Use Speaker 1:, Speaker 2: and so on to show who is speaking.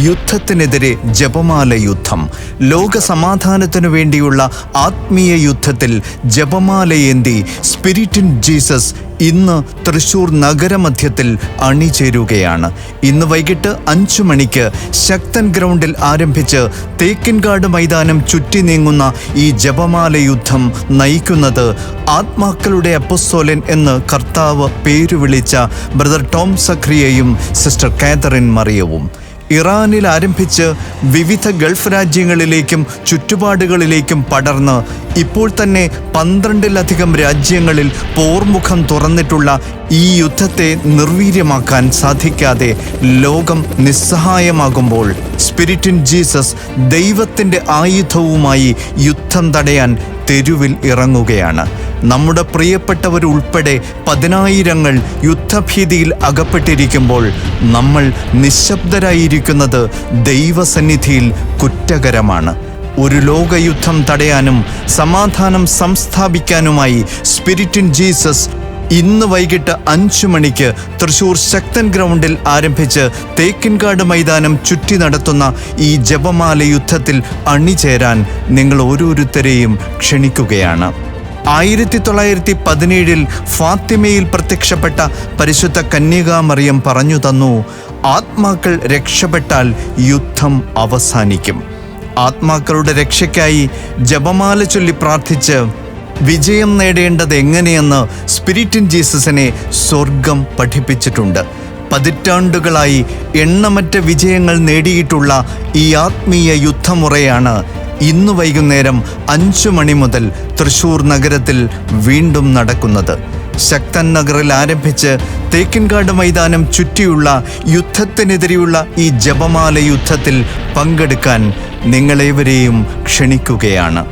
Speaker 1: യുദ്ധത്തിനെതിരെ ജപമാല യുദ്ധം. ലോക സമാധാനത്തിനു വേണ്ടിയുള്ള ആത്മീയ യുദ്ധത്തിൽ ജപമാലയേന്തി സ്പിരിറ്റ് ഇൻ ജീസസ് ഇന്ന് തൃശ്ശൂർ നഗരമധ്യത്തിൽ അണിചേരുകയാണ്. ഇന്ന് വൈകിട്ട് 5 മണിക്ക് ശക്തൻ ഗ്രൗണ്ടിൽ ആരംഭിച്ച് തേക്കിൻകാട് മൈതാനം ചുറ്റി നീങ്ങുന്ന ഈ ജപമാല യുദ്ധം നയിക്കുന്നത് ആത്മാക്കളുടെ അപ്പോസ്തലൻ എന്ന് കർത്താവ് പേരുവിളിച്ച ബ്രദർ ടോം സഖറിയയും സിസ്റ്റർ കാതറിൻ മറിയവും. ഇറാനിൽ ആരംഭിച്ച് വിവിധ ഗൾഫ് രാജ്യങ്ങളിലേക്കും ചുറ്റുപാടുകളിലേക്കും പടർന്ന് ഇപ്പോൾ തന്നെ 12-ലധികം രാജ്യങ്ങളിൽ പോർമുഖം തുറന്നിട്ടുള്ള ഈ യുദ്ധത്തെ നിർവീര്യമാക്കാൻ സാധിക്കാതെ ലോകം നിസ്സഹായമാകുമ്പോൾ സ്പിരിറ്റ് ഇൻ ജീസസ് ദൈവത്തിൻ്റെ ആയുധവുമായി യുദ്ധം തടയാൻ തെരുവിൽ ഇറങ്ങുകയാണ്. നമ്മുടെ പ്രിയപ്പെട്ടവരുൾപ്പെടെ 10,000 യുദ്ധഭീതിയിൽ അകപ്പെട്ടിരിക്കുമ്പോൾ നമ്മൾ നിശബ്ദരായിരിക്കുന്നത് ദൈവസന്നിധിയിൽ കുറ്റകരമാണ്. ഒരു ലോകയുദ്ധം തടയാനും സമാധാനം സംസ്ഥാപിക്കാനുമായി സ്പിരിറ്റ് ഇൻ ജീസസ് ഇന്ന് വൈകിട്ട് 5 മണിക്ക് തൃശ്ശൂർ ശക്തൻ ഗ്രൗണ്ടിൽ ആരംഭിച്ച് തേക്കിൻകാട് മൈതാനം ചുറ്റി നടത്തുന്ന ഈ ജപമാല യുദ്ധത്തിൽ അണിചേരാൻ നിങ്ങൾ ഓരോരുത്തരെയും ക്ഷണിക്കുകയാണ്. 1917 ഫാത്തിമയിൽ പ്രത്യക്ഷപ്പെട്ട പരിശുദ്ധ കന്യകാമറിയം പറഞ്ഞു തന്നു, ആത്മാക്കൾ രക്ഷപ്പെട്ടാൽ യുദ്ധം അവസാനിക്കും. ആത്മാക്കളുടെ രക്ഷയ്ക്കായി ജപമാല ചൊല്ലി പ്രാർത്ഥിച്ച് വിജയം നേടേണ്ടത് എങ്ങനെയെന്ന് സ്പിരിറ്റ് ഇൻ ജീസസിനെ സ്വർഗം പഠിപ്പിച്ചിട്ടുണ്ട്. പതിറ്റാണ്ടുകളായി എണ്ണമറ്റ വിജയങ്ങൾ നേടിയിട്ടുള്ള ഈ ആത്മീയ യുദ്ധമുറയാണ് ഇന്ന് വൈകുന്നേരം 5 മണി മുതൽ തൃശ്ശൂർ നഗരത്തിൽ വീണ്ടും നടക്കുന്നത്. ശക്തൻ നഗറിൽ ആരംഭിച്ച് തേക്കിൻകാട് മൈതാനം ചുറ്റിയുള്ള യുദ്ധത്തിനെതിരെയുള്ള ഈ ജപമാല യുദ്ധത്തിൽ പങ്കെടുക്കാൻ നിങ്ങളേവരെയും ക്ഷണിക്കുകയാണ്.